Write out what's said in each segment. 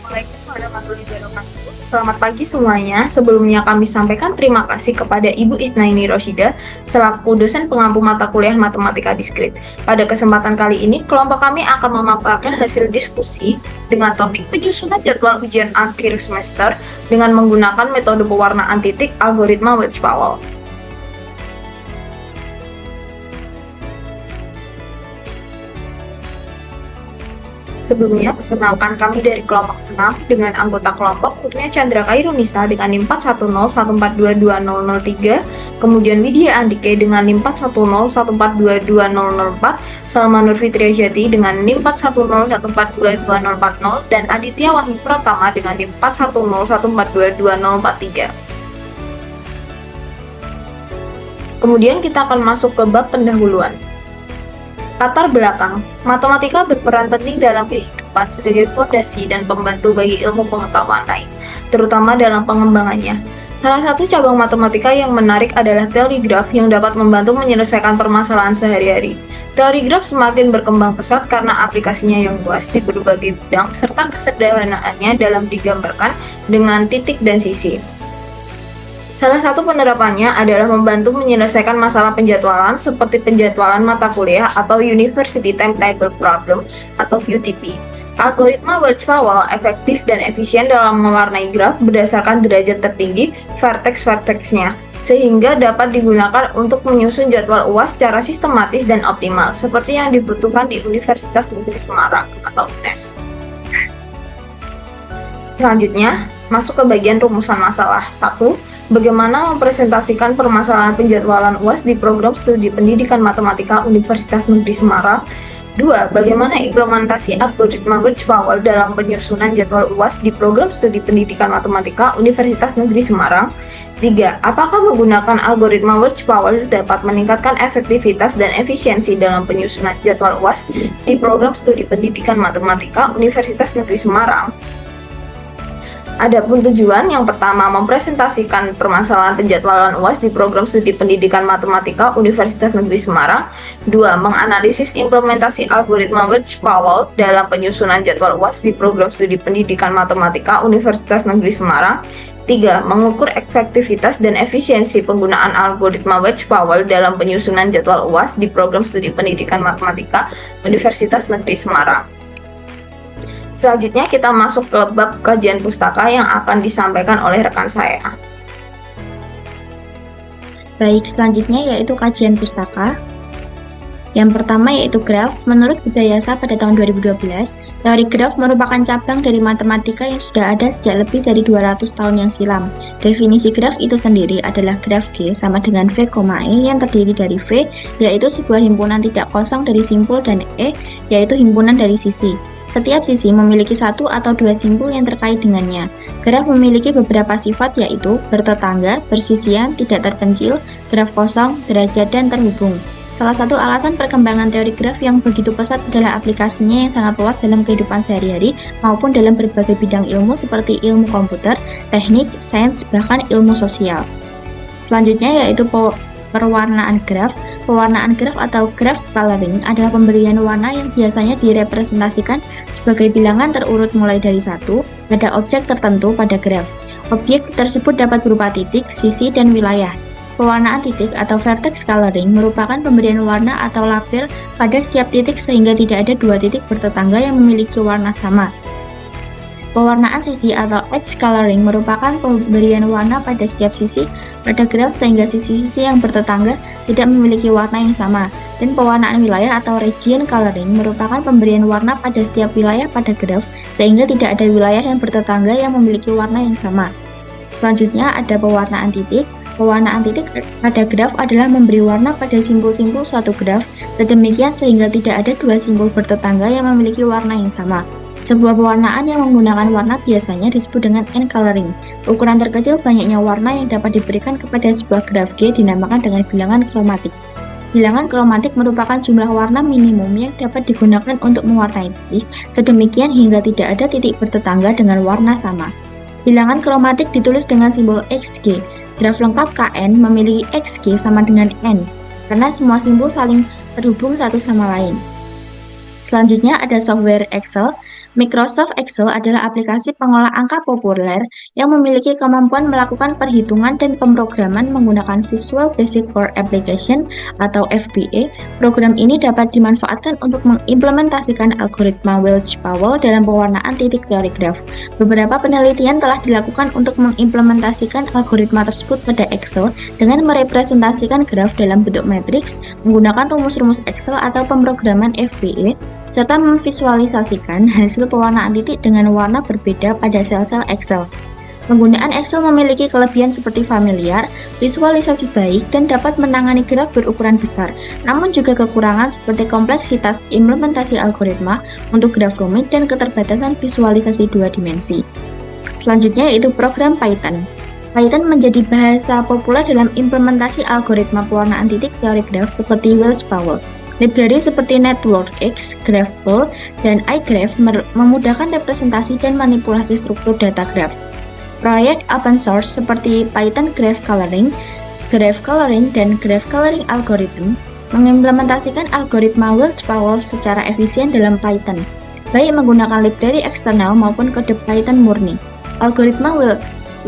Assalamualaikum warahmatullahi wabarakatuh. Selamat pagi semuanya. Sebelumnya kami sampaikan terima kasih kepada Ibu Isnaini Roshida selaku dosen pengampu mata kuliah Matematika Diskrit. Pada kesempatan kali ini, kelompok kami akan memaparkan hasil diskusi dengan topik penyusunan jadwal ujian akhir semester dengan menggunakan metode pewarnaan titik algoritma Wedge-Powell. Sebelumnya, perkenalkan kami dari kelompok 6 dengan anggota kelompok Kurnia Chandra Kairunisa dengan NIM 41014220003, kemudian Widya Andike dengan NIM 41014220004, Salma Nur Fitriajati dengan NIM 410142240, dan Aditya Wahyu Pratama dengan NIM 41014220043. Kemudian kita akan masuk ke bab pendahuluan. Latar belakang, matematika berperan penting dalam kehidupan sebagai fondasi dan pembantu bagi ilmu pengetahuan lain, terutama dalam pengembangannya. Salah satu cabang matematika yang menarik adalah teori graf yang dapat membantu menyelesaikan permasalahan sehari-hari. Teori graf semakin berkembang pesat karena aplikasinya yang luas di berbagai bidang serta kesederhanaannya dalam digambarkan dengan titik dan sisi. Salah satu penerapannya adalah membantu menyelesaikan masalah penjadwalan seperti penjadwalan mata kuliah atau University Timetable Problem atau UTP. Algoritma Wedge-Powell efektif dan efisien dalam mewarnai graf berdasarkan derajat tertinggi vertex-vertexnya, sehingga dapat digunakan untuk menyusun jadwal UAS secara sistematis dan optimal, seperti yang dibutuhkan di Universitas Negeri Semarang atau UNES. Selanjutnya, masuk ke bagian rumusan masalah. 1. Bagaimana mempresentasikan permasalahan penjadwalan UAS di program studi pendidikan matematika Universitas Negeri Semarang. 2. Bagaimana implementasi algoritma Wedge-Powell dalam penyusunan jadwal UAS di program studi pendidikan matematika Universitas Negeri Semarang. 3. Apakah menggunakan algoritma Wedge-Powell dapat meningkatkan efektivitas dan efisiensi dalam penyusunan jadwal UAS di program studi pendidikan matematika Universitas Negeri Semarang? Adapun tujuan, yang pertama mempresentasikan permasalahan penjadwalan UAS di program studi pendidikan matematika Universitas Negeri Semarang. 2. Menganalisis implementasi algoritma Wedge-Powell dalam penyusunan jadwal UAS di program studi pendidikan matematika Universitas Negeri Semarang. 3. Mengukur efektivitas dan efisiensi penggunaan algoritma Wedge-Powell dalam penyusunan jadwal UAS di program studi pendidikan matematika Universitas Negeri Semarang. Selanjutnya kita masuk ke bab kajian pustaka yang akan disampaikan oleh rekan saya. Baik, selanjutnya yaitu kajian pustaka. Yang pertama yaitu graf. Menurut Budayasa pada tahun 2012, teori graf merupakan cabang dari matematika yang sudah ada sejak lebih dari 200 tahun yang silam. Definisi graf itu sendiri adalah graf G sama dengan V, E yang terdiri dari V, yaitu sebuah himpunan tidak kosong dari simpul, dan E, yaitu himpunan dari sisi. Setiap sisi memiliki satu atau dua simpul yang terkait dengannya. Graf memiliki beberapa sifat yaitu bertetangga, bersisian, tidak terpencil, graf kosong, derajat, dan terhubung. Salah satu alasan perkembangan teori graf yang begitu pesat adalah aplikasinya yang sangat luas dalam kehidupan sehari-hari maupun dalam berbagai bidang ilmu seperti ilmu komputer, teknik, sains, bahkan ilmu sosial. Selanjutnya yaitu perwarnaan graf. Pewarnaan graf atau graph coloring adalah pemberian warna yang biasanya direpresentasikan sebagai bilangan terurut mulai dari 1 pada objek tertentu pada graf. Objek tersebut dapat berupa titik, sisi, dan wilayah. Pewarnaan titik atau vertex coloring merupakan pemberian warna atau label pada setiap titik sehingga tidak ada dua titik bertetangga yang memiliki warna sama. Pewarnaan sisi atau edge coloring merupakan pemberian warna pada setiap sisi pada graf sehingga sisi-sisi yang bertetangga tidak memiliki warna yang sama. Dan pewarnaan wilayah atau region coloring merupakan pemberian warna pada setiap wilayah pada graf sehingga tidak ada wilayah yang bertetangga yang memiliki warna yang sama. Selanjutnya ada pewarnaan titik. Pewarnaan titik pada graf adalah memberi warna pada simpul-simpul suatu graf sedemikian sehingga tidak ada dua simpul bertetangga yang memiliki warna yang sama. Sebuah pewarnaan yang menggunakan warna biasanya disebut dengan N-coloring. Ukuran terkecil banyaknya warna yang dapat diberikan kepada sebuah graf G dinamakan dengan bilangan kromatik. Bilangan kromatik merupakan jumlah warna minimum yang dapat digunakan untuk mewarnai titik, sedemikian hingga tidak ada titik bertetangga dengan warna sama. Bilangan kromatik ditulis dengan simbol XG. Graf lengkap Kn memiliki XG sama dengan N, karena semua simbol saling terhubung satu sama lain. Selanjutnya ada software Excel. Microsoft Excel adalah aplikasi pengolah angka populer yang memiliki kemampuan melakukan perhitungan dan pemrograman menggunakan Visual Basic for Application atau VBA. Program ini dapat dimanfaatkan untuk mengimplementasikan algoritma Welch-Powell dalam pewarnaan titik teori graf. Beberapa penelitian telah dilakukan untuk mengimplementasikan algoritma tersebut pada Excel dengan merepresentasikan graf dalam bentuk matriks menggunakan rumus-rumus Excel atau pemrograman VBA, serta memvisualisasikan hasil pewarnaan titik dengan warna berbeda pada sel-sel Excel. Penggunaan Excel memiliki kelebihan seperti familiar, visualisasi baik, dan dapat menangani graf berukuran besar, namun juga kekurangan seperti kompleksitas implementasi algoritma untuk graf rumit dan keterbatasan visualisasi dua dimensi. Selanjutnya yaitu program Python. Python menjadi bahasa populer dalam implementasi algoritma pewarnaan titik teori graf seperti Welch-Powell. Library seperti NetworkX, GraphQL, dan iGraph memudahkan representasi dan manipulasi struktur data graf. Proyek open source seperti Python Graph Coloring, dan Graph Coloring Algorithm mengimplementasikan algoritma Welch-Powell secara efisien dalam Python, baik menggunakan library eksternal maupun kode Python murni. Algoritma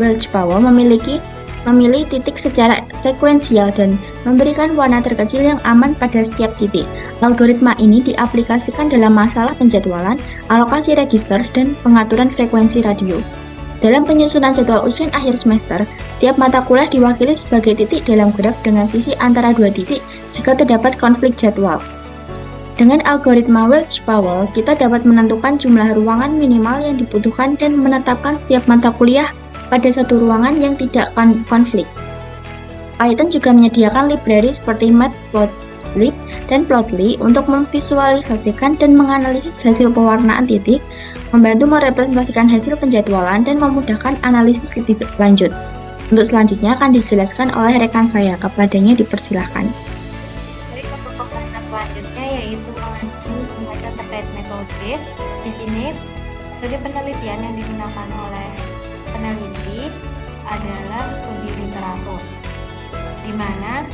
Welch-Powell memilih titik secara sekuensial dan memberikan warna terkecil yang aman pada setiap titik. Algoritma ini diaplikasikan dalam masalah penjadwalan, alokasi register, dan pengaturan frekuensi radio. Dalam penyusunan jadwal ujian akhir semester, setiap mata kuliah diwakili sebagai titik dalam graf dengan sisi antara dua titik jika terdapat konflik jadwal. Dengan algoritma Welch-Powell, kita dapat menentukan jumlah ruangan minimal yang dibutuhkan dan menetapkan setiap mata kuliah pada satu ruangan yang tidak konflik. Python juga menyediakan library seperti Matplotlib dan Plotly untuk memvisualisasikan dan menganalisis hasil pewarnaan titik, membantu merepresentasikan hasil penjadwalan, dan memudahkan analisis lebih lanjut. Untuk selanjutnya akan dijelaskan oleh rekan saya, kepadanya dipersilahkan. Dari pembahasan selanjutnya yaitu mengenai pembahasan terkait metode. Di sini metode penelitian yang digunakan oleh peneliti adalah studi literatur, di mana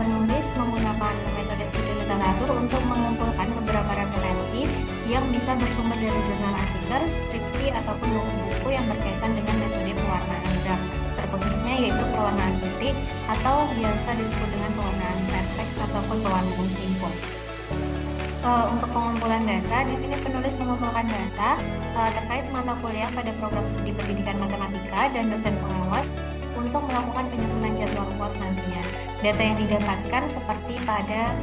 penulis menggunakan metode studi literatur untuk mengumpulkan beberapa referensi yang bisa bersumber dari jurnal artikel, skripsi, ataupun buku-buku yang berkaitan dengan metode pewarnaan graf, terkhususnya yaitu pewarnaan titik atau biasa disebut dengan pewarnaan vertex ataupun pewarnaan simpul. Untuk pengumpulan data, di sini penulis mengumpulkan data terkait mata kuliah pada program studi pendidikan matematika dan dosen pengawas untuk melakukan penyusunan jadwal UAS nantinya. Data yang didapatkan seperti pada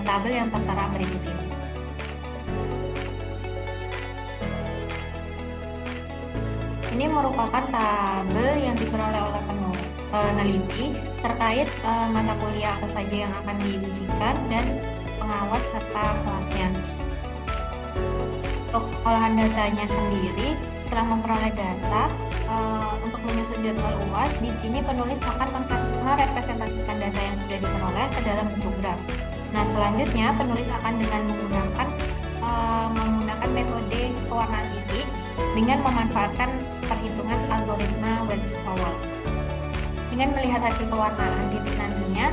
tabel yang tertera berikut ini. Ini merupakan tabel yang diperoleh oleh peneliti terkait mata kuliah apa saja yang akan diujikan dan pengawas serta kelasnya. Untuk olahan datanya sendiri, setelah memperoleh data untuk menyusun jadwal UAS, di sini penulis akan merepresentasikan data yang sudah diperoleh ke dalam bentuk graf. Nah, selanjutnya penulis akan dengan menggunakan metode pewarnaan titik dengan memanfaatkan perhitungan algoritma Welch-Powell. Dengan melihat hasil pewarnaan titik nantinya,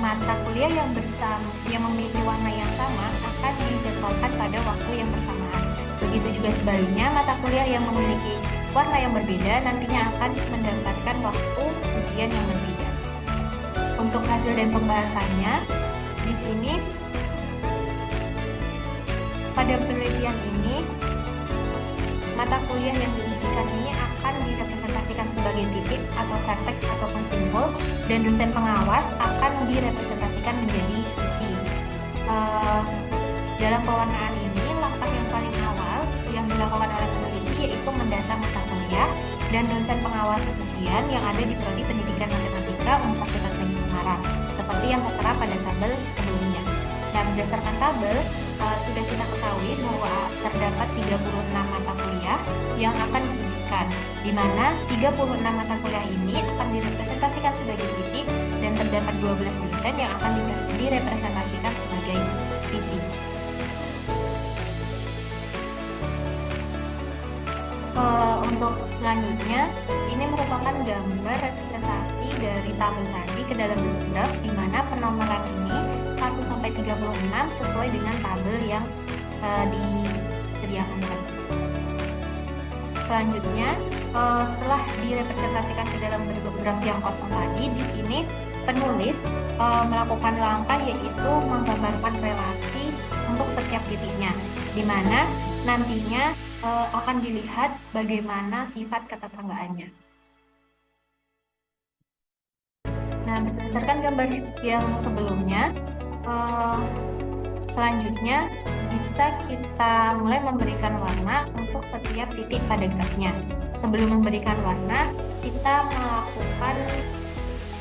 mata kuliah yang memiliki warna yang sama akan dijadwalkan pada waktu yang bersamaan. Begitu juga sebaliknya, mata kuliah yang memiliki warna yang berbeda nantinya akan mendapatkan waktu ujian yang berbeda. Untuk hasil dan pembahasannya, di sini pada penelitian ini, mata kuliah yang diujikan ini akan direpresentasikan sebagai titik atau vertex ataupun simbol, dan dosen pengawas akan direpresentasikan menjadi sisi. Dalam pewarnaan ini, langkah yang paling awal yang dilakukan oleh peneliti yaitu mendata mata kuliah dan dosen pengawas ujian yang ada di Prodi Pendidikan Matematika Universitas Negeri Semarang, seperti yang tertera pada tabel sebelumnya. Nah, berdasarkan tabel, sudah kita ketahui bahwa terdapat 36 mata kuliah yang akan diujikan, di mana 36 mata kuliah ini akan direpresentasikan sebagai titik dan terdapat 12 dosen yang akan direpresentasikan sebagai sisi. Untuk selanjutnya, ini merupakan gambar representasi dari tabel tadi ke dalam bentuk graf, di mana penomoran ini 1 sampai 36 sesuai dengan tabel yang disediakan yang enggak. Selanjutnya, setelah direpresentasikan ke dalam bentuk graf yang kosong tadi, di sini penulis melakukan langkah yaitu menggambarkan relasi untuk setiap titiknya, di mana nantinya akan dilihat bagaimana sifat ketetanggaannya. Nah, berdasarkan gambar yang sebelumnya, selanjutnya bisa kita mulai memberikan warna untuk setiap titik pada grafnya. Sebelum memberikan warna, kita melakukan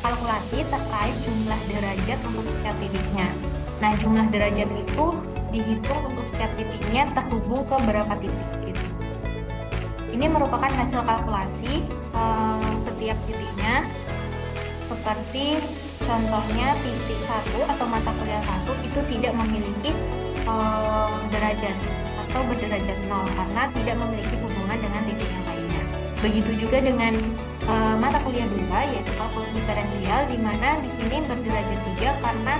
kalkulasi terkait jumlah derajat untuk setiap titiknya. Nah, jumlah derajat itu dihitung untuk setiap titiknya terhubung ke berapa titik gitu. Ini merupakan hasil kalkulasi setiap titiknya, seperti contohnya titik 1 atau mata kuliah 1 itu tidak memiliki derajat atau berderajat 0 karena tidak memiliki hubungan dengan titik yang lainnya. Begitu juga dengan mata kuliah 2 yaitu kalkulus diferensial, di mana di sini berderajat 3 karena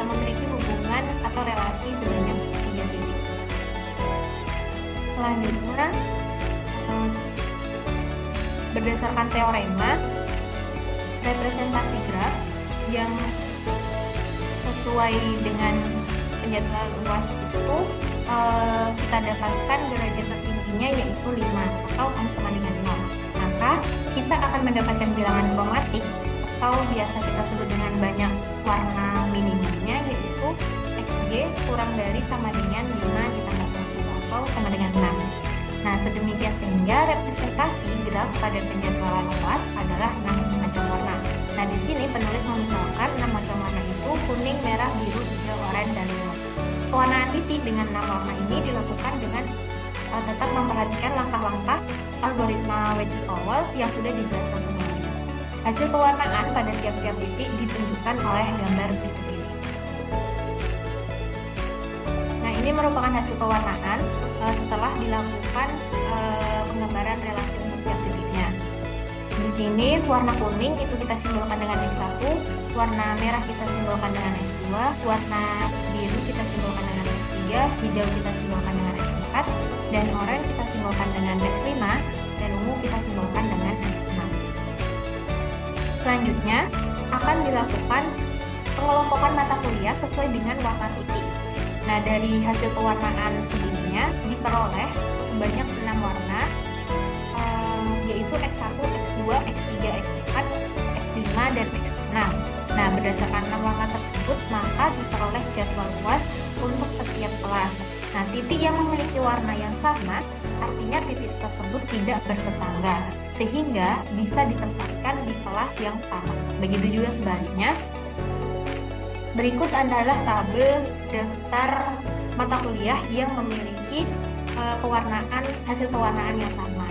memiliki hubungan atau relasi sebanyak 3 titik. Selanjutnya, berdasarkan teorema, representasi graf yang sesuai dengan penjadwalan luas itu kita dapatkan derajat tertingginya yaitu 5 atau sama dengan 0. Maka kita akan mendapatkan bilangan kromatik atau biasa kita sebut dengan banyak warna minimumnya, yaitu XG kurang dari sama dengan 5 ditambah 1 atau sama dengan 6. Nah, sedemikian sehingga representasi graf pada penjadwalan luas adalah 6 macam warna. Nah, di sini penulis memisalkan 6 macam warna itu kuning, merah, biru, hijau, oranye, dan ungu. Pewarnaan titik dengan 6 warna ini dilakukan dengan tetap memperhatikan langkah-langkah algoritma Wedge-Powell yang sudah dijelaskan sebelumnya. Hasil pewarnaan pada tiap-tiap titik ditunjukkan oleh gambar berikut ini. Nah, ini merupakan hasil pewarnaan setelah dilakukan penggambaran relasi untuk setiap titiknya. Di sini warna kuning itu kita simbolkan dengan X1, warna merah kita simbolkan dengan X2, warna biru kita simbolkan dengan X3, hijau kita simbolkan dengan X4, dan oranye kita simbolkan dengan X5, dan ungu kita simbolkan dengan X6. Selanjutnya akan dilakukan pengelompokan mata kuliah sesuai dengan warna titik. Nah, dari hasil pewarnaan sebelumnya diperoleh sebanyak 6 warna, yaitu X1, X2, X3, X4, X5, dan X6. Nah, berdasarkan 6 warna tersebut, maka diperoleh jadwal luas untuk setiap kelas. Nah, titik yang memiliki warna yang sama, artinya titik tersebut tidak bertetangga, sehingga bisa ditempatkan di kelas yang sama. Begitu juga sebaliknya. Berikut adalah tabel daftar mata kuliah yang memiliki hasil pewarnaan yang sama.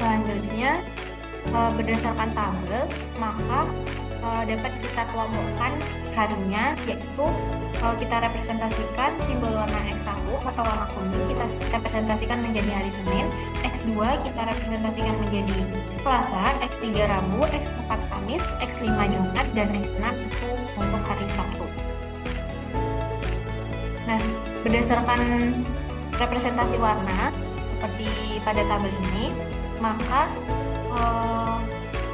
Selanjutnya, berdasarkan tabel, maka dapat kita kelompokkan harinya, yaitu kita representasikan simbol warna X1 atau warna kuning kita representasikan menjadi hari Senin, X2 kita representasikan menjadi Selasa, X3 Rabu, X4 Kamis, X5 Jumat, dan X6 itu untuk hari Sabtu. Nah, berdasarkan representasi warna seperti pada tabel ini, maka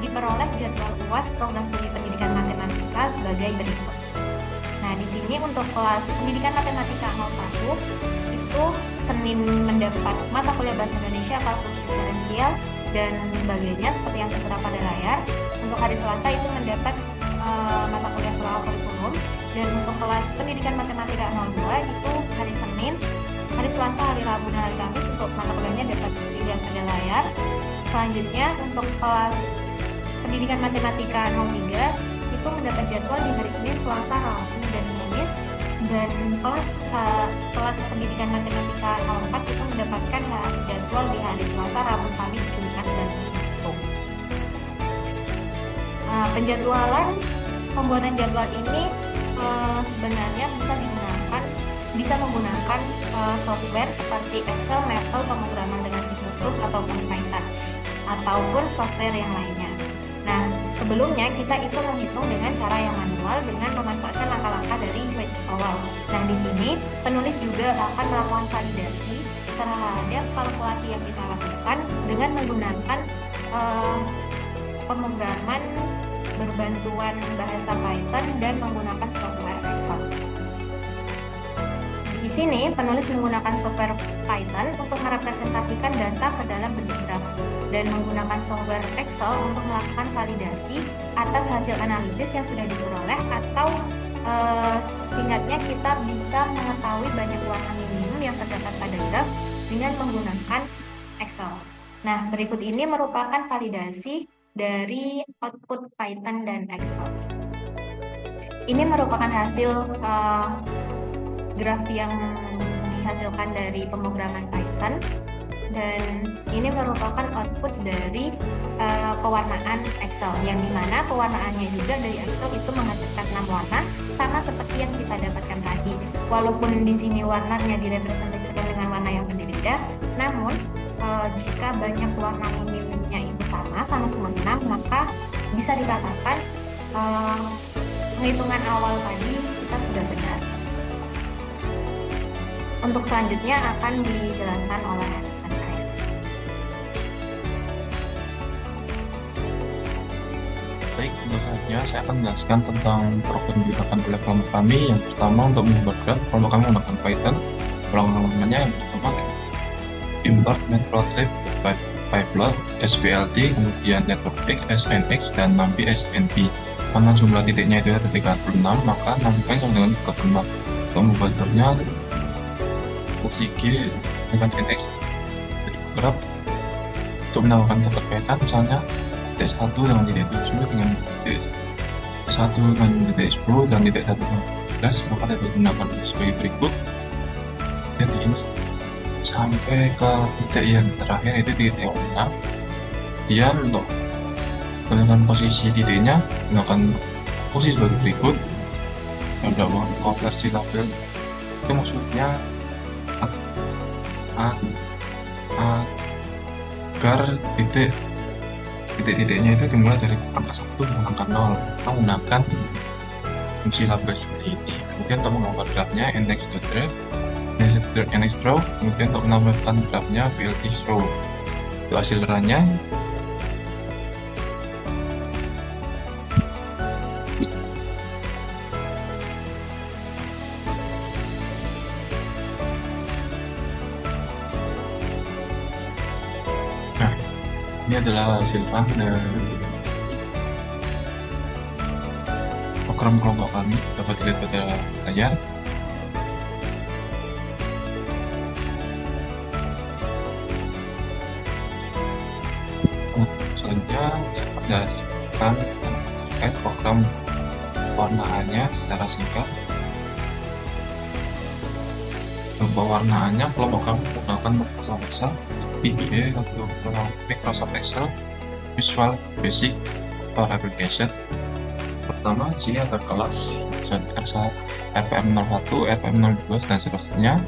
diperoleh jadwal luas program studi pendidikan matematika sebagai berikut. Nah, di sini untuk kelas pendidikan matematika 01 itu Senin mendapat mata kuliah bahasa Indonesia, kalkulus diferensial, dan sebagainya seperti yang tertera pada layar. Untuk hari Selasa itu mendapat mata kuliah pengawal kurikulum, dan untuk kelas pendidikan matematika 02 itu hari Senin, hari Selasa, hari Rabu, dan hari Kamis untuk mata kuliahnya dapat dilihat pada layar. Selanjutnya untuk kelas pendidikan matematika 03 itu mendapat jadwal di hari Senin, Selasa, Rabu, dan Kamis, dan kelas pendidikan matematika 04 itu mendapatkan jadwal di hari Selasa, Rabu, Kamis, Jumat, dan Sabtu. Penjadwalan pembuatan jadwal ini sebenarnya bisa menggunakan software seperti Excel, Maple, pemrograman dengan C++ ataupun Python, ataupun software yang lainnya. Nah, sebelumnya kita itu menghitung dengan cara yang manual dengan memanfaatkan langkah-langkah dari wedge awal. Nah, di sini penulis juga akan melakukan validasi terhadap kalkulasi yang kita lakukan dengan menggunakan pemrograman berbantuan bahasa Python dan menggunakan software Excel. Di sini penulis menggunakan software Python untuk merepresentasikan data ke dalam bentuk graf dan menggunakan software Excel untuk melakukan validasi atas hasil analisis yang sudah diperoleh, atau singkatnya kita bisa mengetahui banyak warna minimum yang terdapat pada graf dengan menggunakan Excel. Nah, berikut ini merupakan validasi dari output Python dan Excel. Ini merupakan hasil graf yang dihasilkan dari pemrograman Python, dan ini merupakan output dari pewarnaan Excel, yang dimana pewarnaannya juga dari Excel itu menghasilkan 6 warna, sama seperti yang kita dapatkan tadi. Walaupun di sini warnanya direpresentasikan dengan warna yang berbeda, namun jika banyak warna minimumnya itu sama semua 6, maka bisa dikatakan penghitungan awal tadi kita sudah benar. Untuk selanjutnya akan dijelaskan oleh rekan saya. Baik, tentu saja saya akan menjelaskan tentang program yang digunakan oleh kelompok kami. Yang pertama, untuk membuat graf, kelompok kami menggunakan Python. Programnya yang pertama import matplotlib, pyplot, svlt, kemudian networkpick, snx, dan numpy snp. Karena jumlah titiknya itu ada 36, maka numpy sama dengan 36. Untuk membuat grafnya, fungsi G dengan nx graf untuk menambahkan keterkaitan, misalnya titik 1 dengan titik 7 dengan titik 1 dengan titik 10 dan titik 1 dengan 11, maka dapat digunakan sebagai berikut. Jadi ini sampai ke titik yang terakhir, itu titik 6. Kemudian untuk menggunakan posisi titiknya, menggunakan posisi sebagai berikut. Ada konversi tabel, itu maksudnya agar titik-titiknya itu dimulai dari angka 1 dan angka 0. Kita menggunakan fungsi label seperti ini. Kemudian untuk menggambar grafnya nx_draw, kemudian untuk menambahkan grafnya plt_show. Untuk hasil runnya, ini adalah hasil run dari program kelompok kami, dapat dilihat pada layar. Selanjutnya saya jelaskan terkait program pewarnaannya secara singkat. Untuk pewarnaannya, kelompok kami menggunakan Microsoft Excel, VBA atau Microsoft Excel Visual Basic for Application. Pertama, sini ada kelas RPM01, RPM02, dan seterusnya,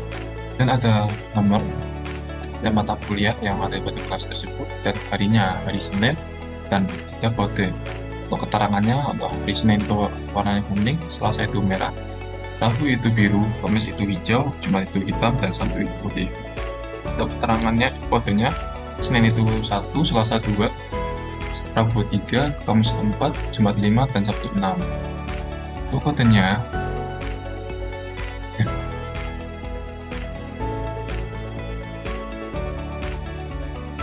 dan ada nomor dan mata kuliah yang ada pada kelas tersebut, dan harinya hari Senin, dan ada kode. Untuk keterangannya, untuk hari Senin itu warnanya kuning, Selasa itu merah, Rabu itu biru, Kamis itu hijau, Jumat itu hitam, dan Sabtu itu putih. Untuk keterangannya, kodenya Senin itu 1, Selasa 2, Rabu 3, Kamis 4, Jumat 5, dan Sabtu 6. Untuk kodenya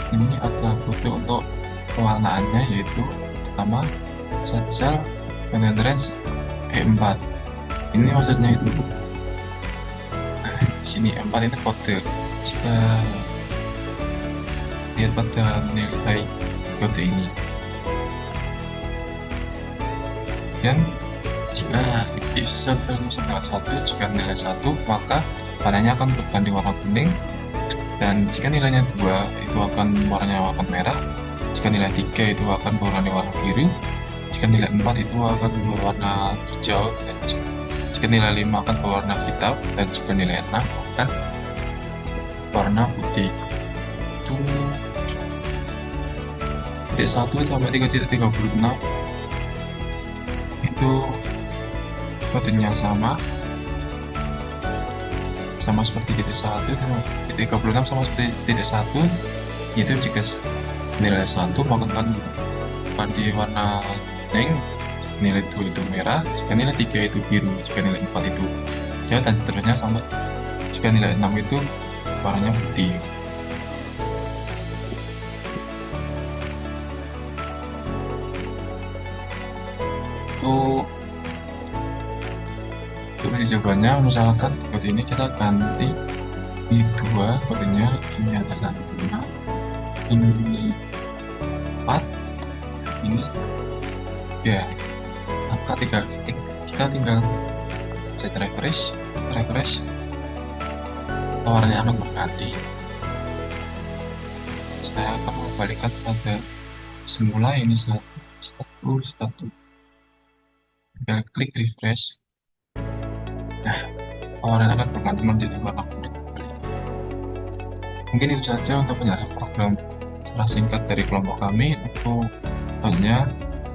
ini adalah kode untuk pewarnaannya, yaitu pertama cell dengan range E4. Ini maksudnya itu di sini E4 ini kode. Jika lihat pada nilai kode ini, dan jika if value dengan 1, jika nilai 1, maka warnanya akan berganti warna kuning, dan jika nilainya 2 itu akan warnanya akan merah, jika nilai 3 itu akan berwarna warna biru, jika nilai 4 itu akan berwarna hijau, dan jika nilai 5 akan berwarna hitam, dan jika nilai 6 akan warna putih. Itu 3.1 sampai 3.36 itu kodenya sama seperti titik 1, titik 36 sama seperti titik 1, itu jika nilai 1 maka kan di warna kuning, nilai 2 itu merah, jika nilai 3 itu biru, jika nilai 4 itu hijau, dan seterusnya sampai jika nilai 6 itu warnanya putih. Untuk jawabannya, misalkan kode ini kita ganti di 2, kodenya ini adalah 5, ini 4, ini ya, maka 3 klik kita tinggal set refresh, warnanya akan berganti. Saya akan mengembalikan pada semula, ini 1, tinggal klik refresh. Nah, warnanya akan berganti menjadi warna kuning kembali. Mungkin itu saja untuk penjelasan program secara singkat dari kelompok kami. Untuk hanya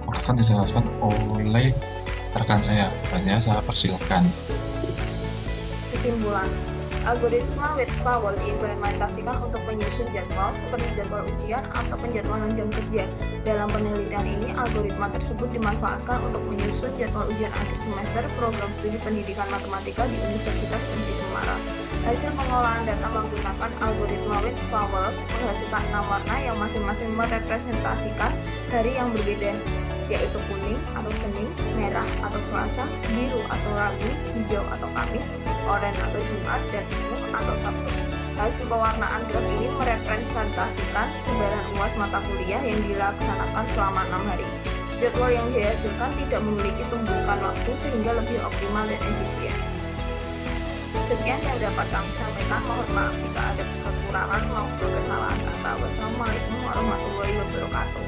akan dijelaskan oleh rekan saya. Hanya saya persilakan. Kesimpulan, algoritma Wade Powell diimplementasikan untuk menyusun jadwal seperti jadwal ujian atau penjadwalan jam kerja. Dalam penelitian ini, algoritma tersebut dimanfaatkan untuk menyusun jadwal ujian akhir semester program studi pendidikan matematika di Universitas Negeri Semarang. Hasil pengolahan data menggunakan algoritma Wade Powell menghasilkan 6 warna yang masing-masing merepresentasikan hari yang berbeda, yaitu kuning atau Senin, merah atau Selasa, biru atau Rabu, hijau atau Kamis, oranye atau Jumat, dan ungu atau Sabtu. Hasil pewarnaan graf ini merepresentasikan sebaran UAS mata kuliah yang dilaksanakan selama 6 hari. Jadwal yang dihasilkan tidak memiliki tumpukan waktu sehingga lebih optimal dan efisien. Sekian yang dapat kami sampaikan. Mohon maaf jika ada kekurangan maupun kesalahan kata. Wassalamualaikum warahmatullahi wabarakatuh.